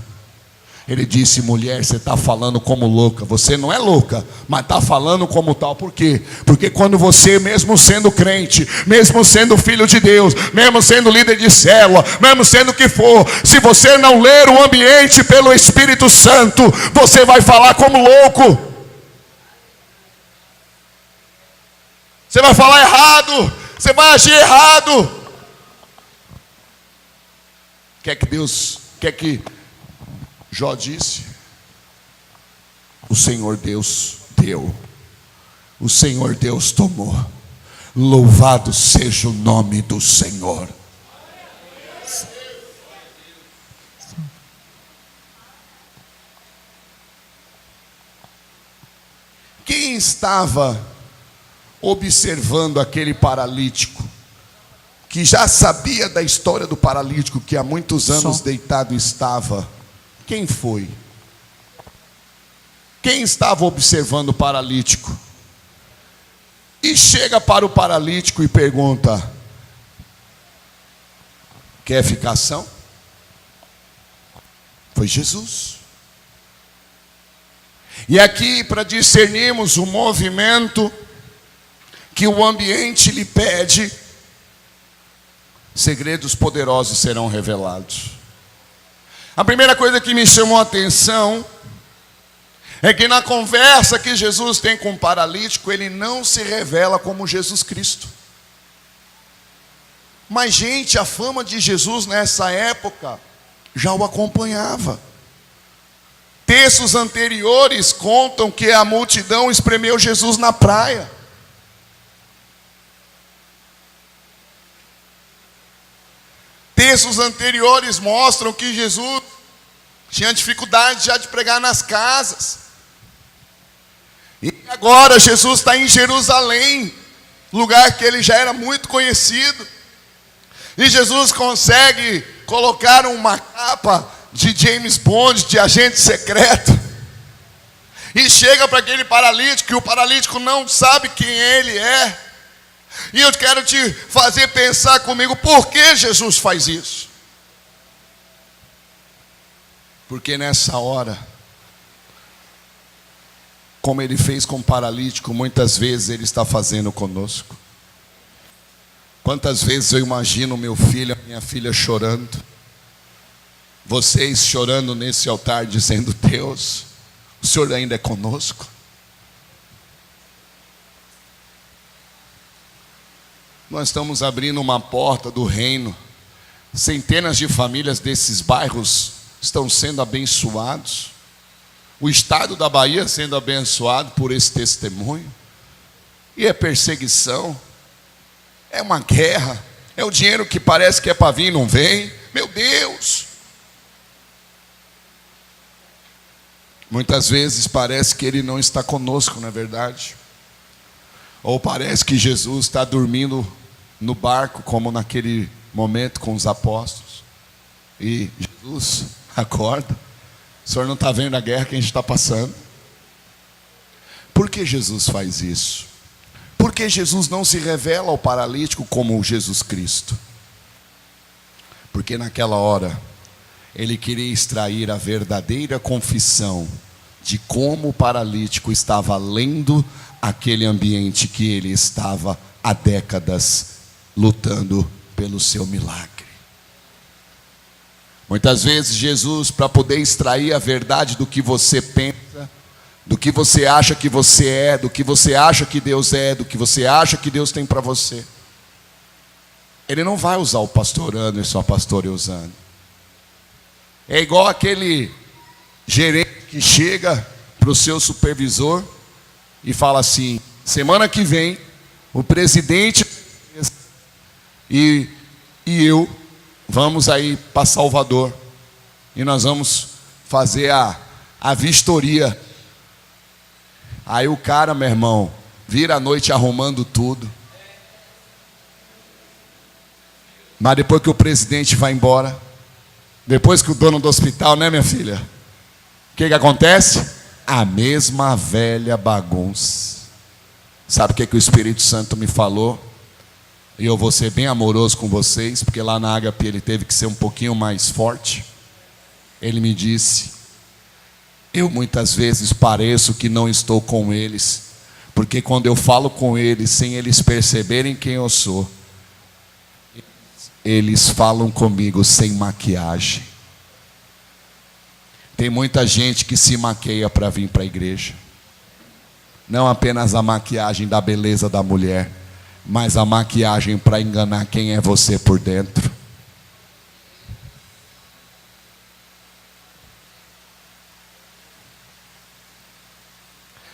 S1: Ele disse: mulher, você está falando como louca. Você não é louca, mas está falando como tal. Por quê? Porque quando você, mesmo sendo crente, mesmo sendo filho de Deus, mesmo sendo líder de célula, mesmo sendo o que for, se você não ler o ambiente pelo Espírito Santo, você vai falar como louco. Você vai falar errado, você vai agir errado. Quer que Jó disse? O Senhor Deus deu, o Senhor Deus tomou. Louvado seja o nome do Senhor. Quem estava observando aquele paralítico, que já sabia da história do paralítico, que há muitos anos deitado estava? Quem foi? Quem estava observando o paralítico? E chega para o paralítico e pergunta: quer ficação? Foi Jesus. E aqui, para discernirmos o movimento que o ambiente lhe pede, segredos poderosos serão revelados. A primeira coisa que me chamou a atenção é que na conversa que Jesus tem com o paralítico, ele não se revela como Jesus Cristo. Mas, gente, a fama de Jesus nessa época já o acompanhava. Textos anteriores contam que a multidão espremeu Jesus na praia. Textos anteriores mostram que Jesus tinha dificuldade já de pregar nas casas. E agora Jesus está em Jerusalém, lugar que ele já era muito conhecido. E Jesus consegue colocar uma capa de James Bond, de agente secreto, e chega para aquele paralítico, e o paralítico não sabe quem ele é. E eu quero te fazer pensar comigo, por que Jesus faz isso? Porque nessa hora, como ele fez com o paralítico, muitas vezes ele está fazendo conosco. Quantas vezes eu imagino meu filho, a minha filha chorando, vocês chorando nesse altar dizendo: Deus, o Senhor ainda é conosco. Nós estamos abrindo uma porta do reino. Centenas de famílias desses bairros estão sendo abençoados. O estado da Bahia sendo abençoado por esse testemunho. E é perseguição, é uma guerra, é o dinheiro que parece que é para vir e não vem. Meu Deus! Muitas vezes parece que Ele não está conosco, não é verdade? Ou parece que Jesus está dormindo no barco, como naquele momento com os apóstolos. E Jesus, acorda. O Senhor não está vendo a guerra que a gente está passando? Por que Jesus faz isso? Por que Jesus não se revela ao paralítico como Jesus Cristo? Porque naquela hora ele queria extrair a verdadeira confissão de como o paralítico estava lendo aquele ambiente que ele estava há décadas lutando pelo seu milagre. Muitas vezes Jesus, para poder extrair a verdade do que você pensa, do que você acha que você é, do que você acha que Deus é, do que você acha que Deus tem para você, Ele não vai usar o pastor Anderson, a pastora Eusane. É igual aquele gerente que chega para o seu supervisor e fala assim: semana que vem o presidente e eu vamos aí para Salvador e nós vamos fazer a vistoria. Aí o cara, meu irmão, vira a noite arrumando tudo. Mas depois que o presidente vai embora, depois que o dono do hospital, né, minha filha? O que acontece? A mesma velha bagunça. Sabe o que o Espírito Santo me falou? E eu vou ser bem amoroso com vocês, porque lá na Ágape ele teve que ser um pouquinho mais forte. Ele me disse: eu muitas vezes pareço que não estou com eles, porque quando eu falo com eles, sem eles perceberem quem eu sou, eles falam comigo sem maquiagem. Tem muita gente que se maqueia para vir para a igreja. Não apenas a maquiagem da beleza da mulher, mas a maquiagem para enganar quem é você por dentro.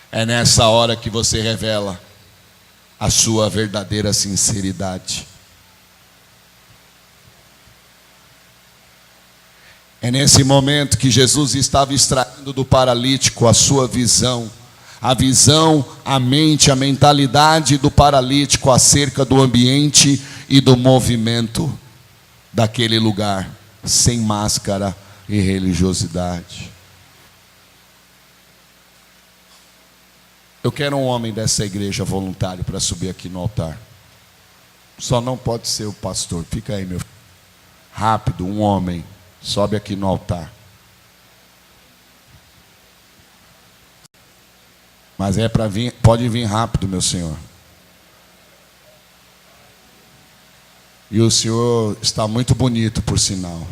S1: É nessa hora que você revela a sua verdadeira sinceridade. É nesse momento que Jesus estava extraindo do paralítico a sua visão, a mente, a mentalidade do paralítico acerca do ambiente e do movimento daquele lugar, sem máscara e religiosidade. Eu quero um homem dessa igreja voluntário para subir aqui no altar. Só não pode ser o pastor. Fica aí, meu filho. Rápido, um homem. Sobe aqui no altar. Mas é para vir, pode vir rápido, meu senhor. E o senhor está muito bonito, por sinal.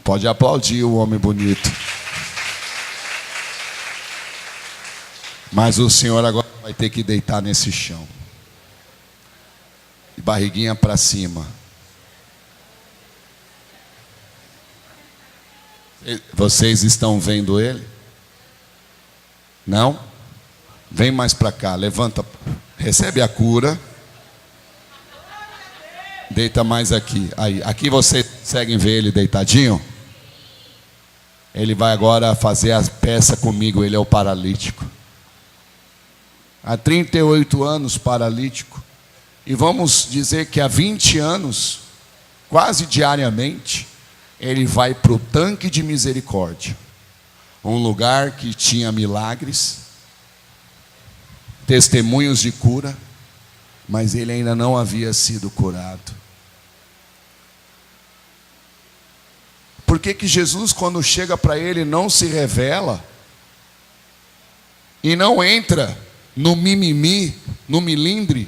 S1: Pode aplaudir o homem bonito. Mas o senhor agora vai ter que deitar nesse chão. E barriguinha para cima. Vocês estão vendo ele? Não? Vem mais para cá, levanta, recebe a cura. Deita mais aqui. Aí, aqui vocês conseguem ver ele deitadinho? Ele vai agora fazer a peça comigo, ele é o paralítico. Há 38 anos paralítico. E vamos dizer que há 20 anos, quase diariamente, ele vai para o tanque de misericórdia. Um lugar que tinha milagres, testemunhos de cura, mas ele ainda não havia sido curado. Por que que Jesus, quando chega para ele, não se revela e não entra no mimimi, no milindre,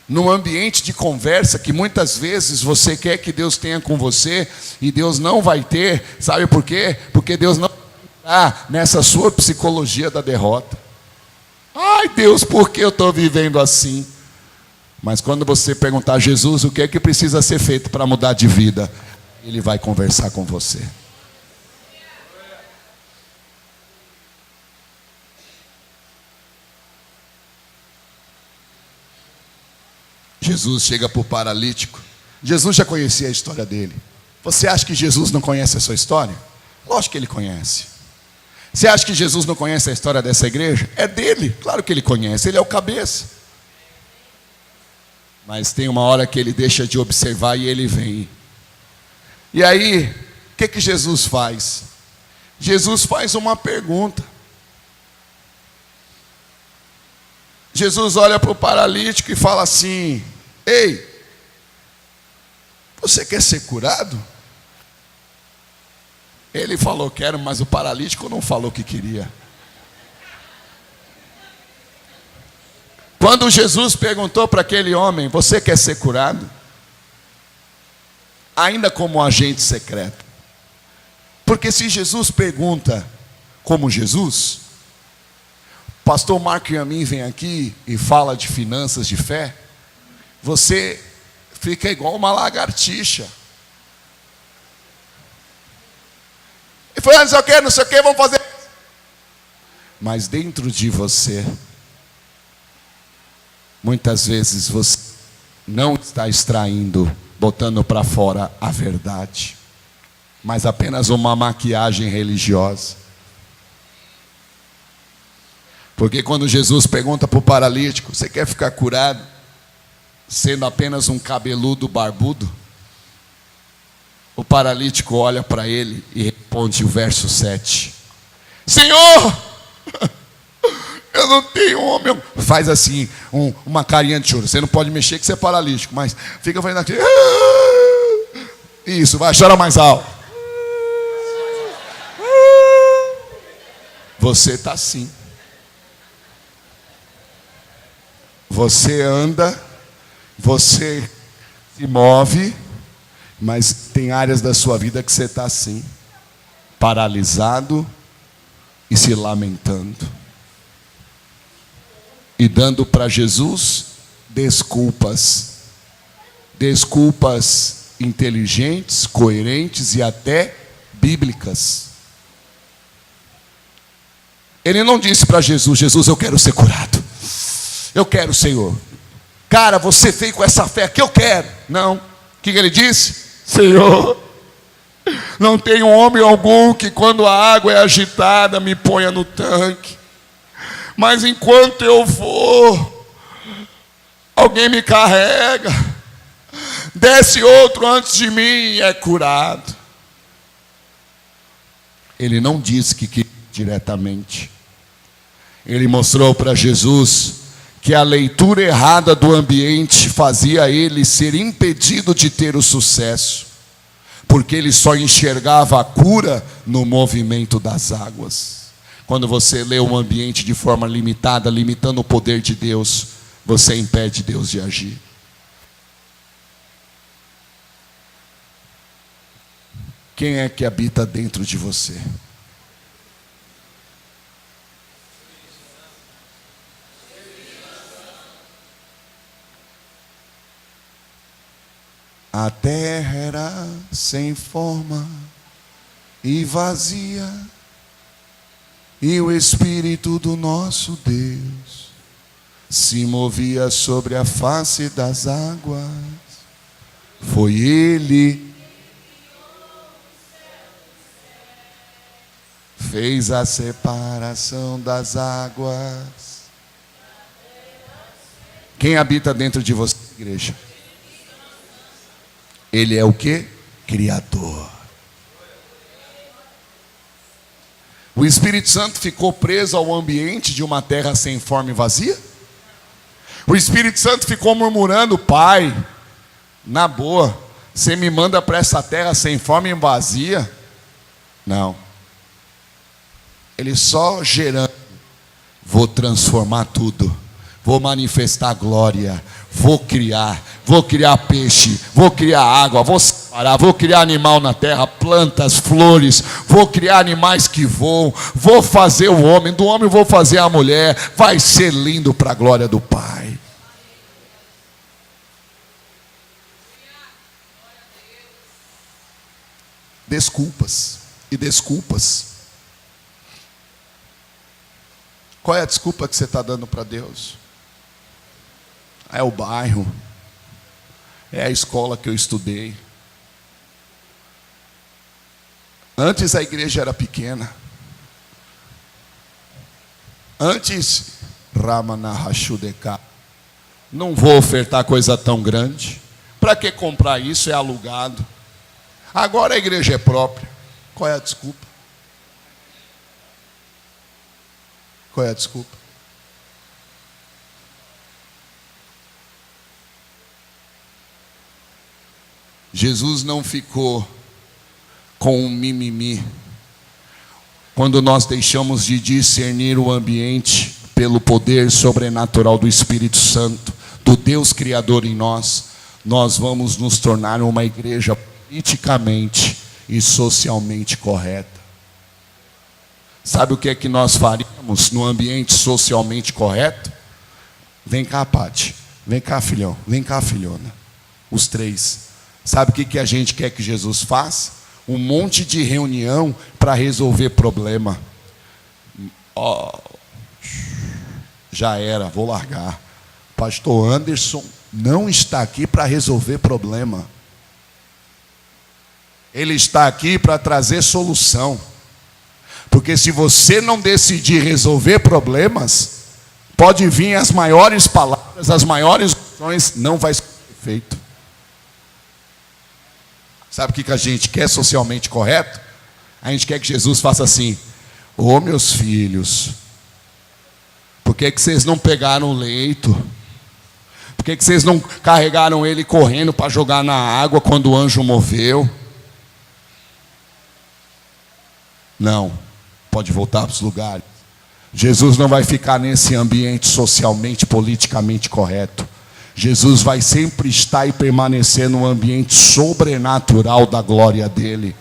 S1: num ambiente de conversa que muitas vezes você quer que Deus tenha com você e Deus não vai ter? Sabe por quê? Porque Deus não está nessa sua psicologia da derrota. Ai Deus, por que eu estou vivendo assim? Mas quando você perguntar a Jesus o que é que precisa ser feito para mudar de vida, Ele vai conversar com você. Jesus chega para o paralítico. Jesus já conhecia a história dele. Você acha que Jesus não conhece a sua história? Lógico que ele conhece. Você acha que Jesus não conhece a história dessa igreja? É dele, claro que ele conhece, ele é o cabeça. Mas tem uma hora que ele deixa de observar e ele vem. E aí, o que que Jesus faz? Jesus faz uma pergunta. Jesus olha para o paralítico e fala assim: ei, você quer ser curado? Ele falou quero, mas o paralítico não falou que queria. Quando Jesus perguntou para aquele homem: você quer ser curado? Ainda como agente secreto. Porque se Jesus pergunta como Jesus, pastor Marco e a mim vem aqui e fala de finanças de fé, você fica igual uma lagartixa. E foi não sei o que, vamos fazer. Mas dentro de você, muitas vezes você não está extraindo, botando para fora a verdade, mas apenas uma maquiagem religiosa. Porque quando Jesus pergunta para o paralítico: você quer ficar curado? Sendo apenas um cabeludo barbudo, o paralítico olha para ele e responde o verso 7: Senhor, eu não tenho homem. Faz assim, uma carinha de choro. Você não pode mexer que você é paralítico, mas fica fazendo aqui. Isso, vai, chora mais alto. Você está assim. Você anda, você se move, mas tem áreas da sua vida que você está assim, paralisado e se lamentando. E dando para Jesus desculpas. Desculpas inteligentes, coerentes e até bíblicas. Ele não disse para Jesus: Jesus, eu quero ser curado. Eu quero, Senhor. Cara, você veio com essa fé que eu quero. Não. O que ele disse? Senhor, não tem homem algum que quando a água é agitada me ponha no tanque. Mas enquanto eu vou, alguém me carrega. Desce outro antes de mim e é curado. Ele não disse que diretamente. Ele mostrou para Jesus que a leitura errada do ambiente fazia ele ser impedido de ter o sucesso, porque ele só enxergava a cura no movimento das águas. Quando você lê um ambiente de forma limitada, limitando o poder de Deus, você impede Deus de agir. Quem é que habita dentro de você? A terra era sem forma e vazia, e o Espírito do nosso Deus se movia sobre a face das águas. Foi Ele fez a separação das águas. Quem habita dentro de você, igreja? Ele é o quê? Criador. O Espírito Santo ficou preso ao ambiente de uma terra sem forma e vazia? O Espírito Santo ficou murmurando: Pai, na boa, você me manda para essa terra sem forma e vazia? Não. Ele só gerando: vou transformar tudo, vou manifestar glória, vou criar peixe, vou criar água, vou separar, vou criar animal na terra, plantas, flores, vou criar animais que voam, vou fazer o homem, do homem vou fazer a mulher, vai ser lindo para a glória do Pai. Desculpas e desculpas. Qual é a desculpa que você está dando para Deus? É o bairro, é a escola que eu estudei. Antes a igreja era pequena. Antes, Ramanahashudeka, não vou ofertar coisa tão grande. Para que comprar isso? É alugado. Agora a igreja é própria. Qual é a desculpa? Qual é a desculpa? Jesus não ficou com um mimimi quando nós deixamos de discernir o ambiente pelo poder sobrenatural do Espírito Santo, do Deus Criador em nós. Nós vamos nos tornar uma igreja politicamente e socialmente correta. Sabe o que é que nós faríamos no ambiente socialmente correto? Vem cá, Pati. Vem cá, filhão. Vem cá, filhona. Os três. Sabe o que a gente quer que Jesus faça? Um monte de reunião para resolver problema. Oh, já era, vou largar. Pastor Anderson não está aqui para resolver problema. Ele está aqui para trazer solução. Porque se você não decidir resolver problemas, pode vir as maiores palavras, as maiores opções, não vai ser feito. Sabe o que a gente quer socialmente correto? A gente quer que Jesus faça assim: ô meus filhos, por que vocês não pegaram o leito? Por que vocês não carregaram ele correndo para jogar na água quando o anjo moveu? Não. Pode voltar para os lugares. Jesus não vai ficar nesse ambiente socialmente, politicamente correto. Jesus vai sempre estar e permanecer no ambiente sobrenatural da glória dele.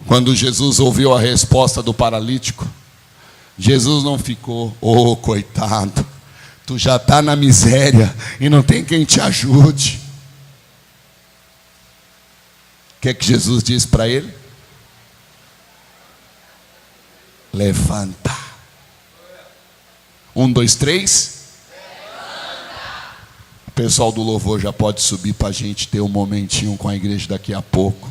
S1: Quando Jesus ouviu a resposta do paralítico, Jesus não ficou: oh, coitado, tu já está na miséria e não tem quem te ajude. O que é que Jesus disse para ele? Levanta. 1, 2, 3. Levanta. O pessoal do louvor já pode subir para a gente ter um momentinho com a igreja daqui a pouco.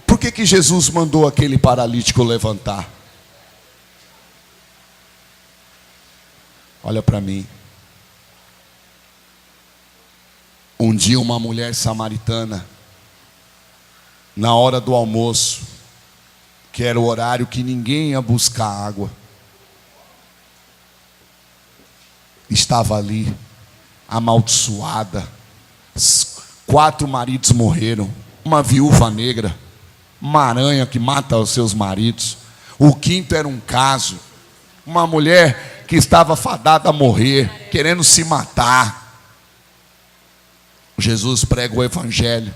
S1: Por que Jesus mandou aquele paralítico levantar? Olha para mim. Um dia uma mulher samaritana, na hora do almoço, que era o horário que ninguém ia buscar água, estava ali, amaldiçoada. 4 maridos morreram, uma viúva negra, uma aranha que mata os seus maridos. O 5º era um caso, uma mulher que estava fadada a morrer, querendo se matar. Jesus prega o evangelho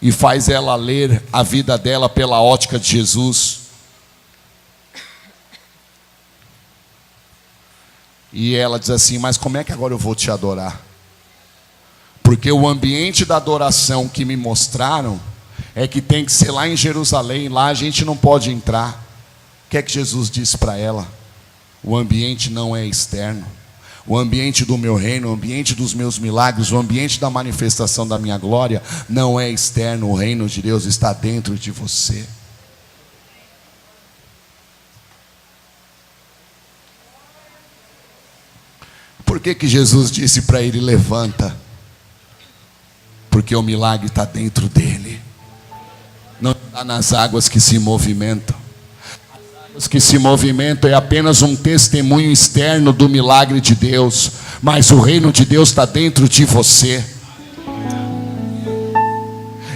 S1: e faz ela ler a vida dela pela ótica de Jesus. E ela diz assim: mas como é que agora eu vou te adorar? Porque o ambiente da adoração que me mostraram é que tem que ser lá em Jerusalém, lá a gente não pode entrar. que é que Jesus disse para ela? O ambiente não é externo. O ambiente do meu reino, o ambiente dos meus milagres, o ambiente da manifestação da minha glória não é externo. O reino de Deus está dentro de você. Por que Jesus disse para ele: levanta? Porque o milagre está dentro dele, não está nas águas que se movimentam. As águas que se movimentam é apenas um testemunho externo do milagre de Deus, mas o reino de Deus está dentro de você.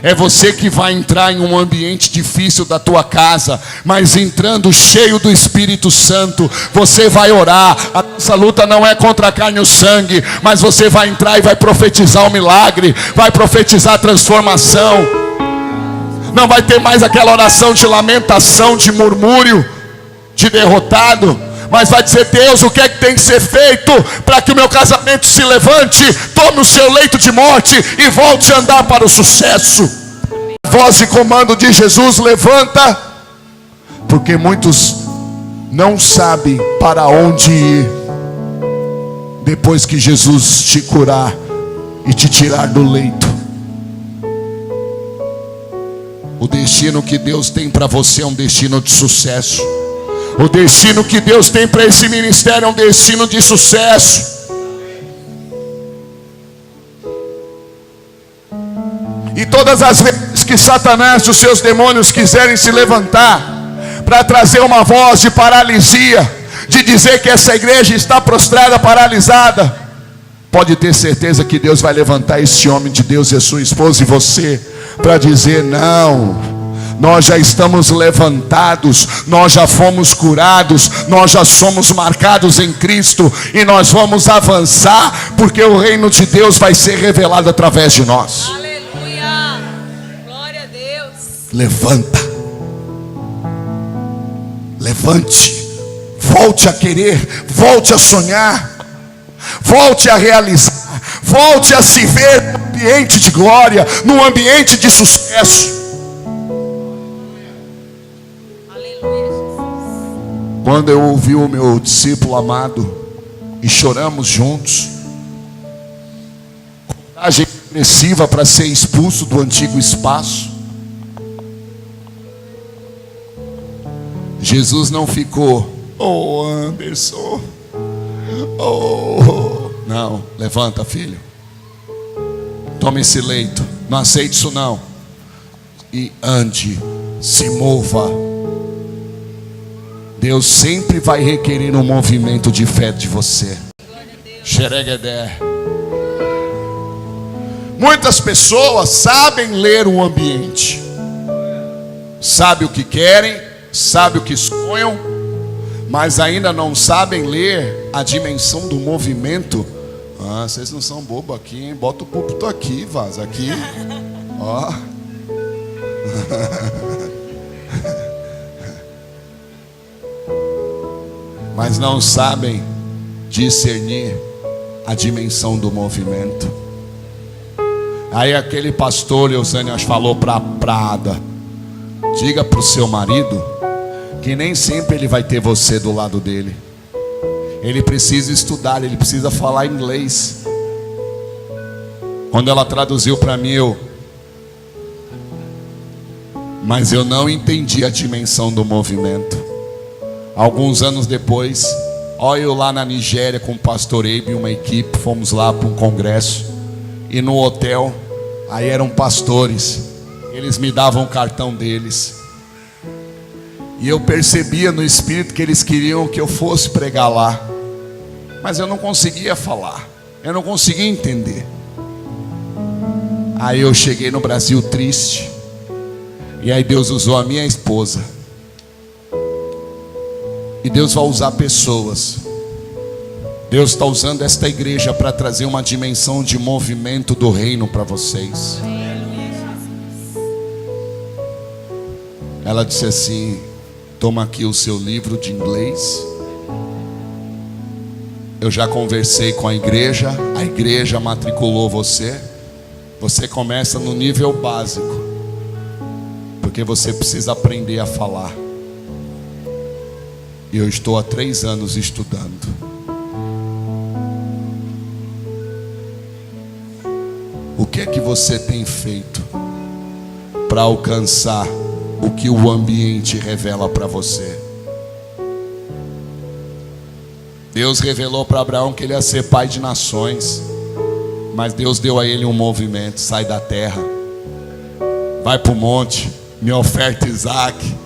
S1: É você que vai entrar em um ambiente difícil da tua casa, mas entrando cheio do Espírito Santo, você vai orar. A nossa luta não é contra a carne e o sangue, mas você vai entrar e vai profetizar o milagre, vai profetizar a transformação. Não vai ter mais aquela oração de lamentação, de murmúrio, de derrotado, mas vai dizer: Deus, o que é que tem que ser feito para que o meu casamento se levante, tome o seu leito de morte e volte a andar para o sucesso? A voz de comando de Jesus: levanta, porque muitos não sabem para onde ir depois que Jesus te curar e te tirar do leito. O destino que Deus tem para você é um destino de sucesso. O destino que Deus tem para esse ministério é um destino de sucesso. E todas as vezes que Satanás e os seus demônios quiserem se levantar para trazer uma voz de paralisia, de dizer que essa igreja está prostrada, paralisada, pode ter certeza que Deus vai levantar esse homem de Deus e a sua esposa e você para dizer: não, nós já estamos levantados, nós já fomos curados, nós já somos marcados em Cristo e nós vamos avançar, porque o reino de Deus vai ser revelado através de nós.
S2: Aleluia! Glória a Deus!
S1: Levanta, levante, volte a querer, volte a sonhar, volte a realizar, volte a se ver no ambiente de glória, no ambiente de sucesso. Quando eu ouvi o meu discípulo amado e choramos juntos, coragem agressiva para ser expulso do antigo espaço, Jesus não ficou: oh Anderson, oh, não, levanta filho, tome esse leito, não aceite isso não, e ande, se mova. Deus sempre vai requerer um movimento de fé de você. Xereguedé. Muitas pessoas sabem ler o ambiente, sabem o que querem, sabem o que sonham, mas ainda não sabem ler a dimensão do movimento. Ah, vocês não são bobos aqui, hein? Bota o púlpito aqui, vaza aqui. Ó. Mas não sabem discernir a dimensão do movimento. Aí aquele pastor Eusânias falou para Prada: diga para o seu marido que nem sempre ele vai ter você do lado dele. Ele precisa estudar, ele precisa falar inglês. Quando ela traduziu para mim, mas eu não entendi a dimensão do movimento. Alguns anos depois, olha eu lá na Nigéria com o pastor Eibe e uma equipe, fomos lá para um congresso, e no hotel, aí eram pastores, eles me davam o cartão deles, e eu percebia no espírito que eles queriam que eu fosse pregar lá, mas eu não conseguia falar, eu não conseguia entender. Aí eu cheguei no Brasil triste, e aí Deus usou a minha esposa. E Deus vai usar pessoas. Deus está usando esta igreja para trazer uma dimensão de movimento do reino para vocês. Ela disse assim: toma aqui o seu livro de inglês. Eu já conversei com a igreja matriculou você. Você começa no nível básico, porque você precisa aprender a falar. E eu estou há 3 anos estudando. O que é que você tem feito para alcançar o que o ambiente revela para você? Deus revelou para Abraão que ele ia ser pai de nações, mas Deus deu a ele um movimento: sai da terra, vai para o monte, me oferta Isaac.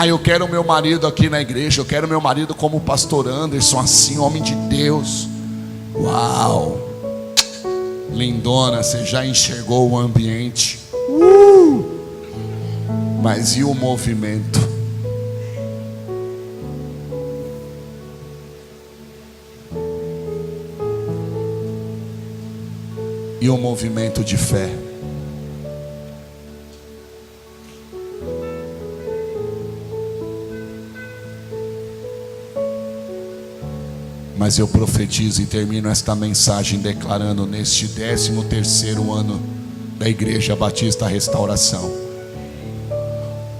S1: Eu quero meu marido aqui na igreja, eu quero meu marido como o pastor Anderson, assim, homem de Deus. Uau! Lindona, você já enxergou o ambiente. Mas e o movimento? E o movimento de fé? Mas eu profetizo e termino esta mensagem declarando: neste 13º ano da Igreja Batista Restauração,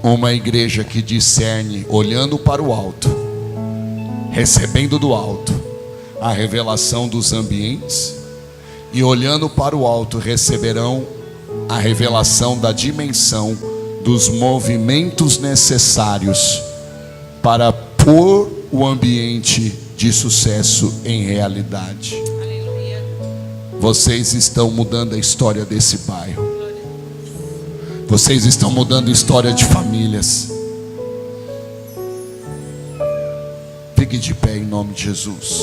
S1: uma igreja que discerne, olhando para o alto, recebendo do alto a revelação dos ambientes, e olhando para o alto receberão a revelação da dimensão dos movimentos necessários para pôr o ambiente de sucesso em realidade.
S2: Aleluia.
S1: Vocês estão mudando a história desse bairro. Vocês estão mudando a história de famílias. Fique de pé em nome de Jesus.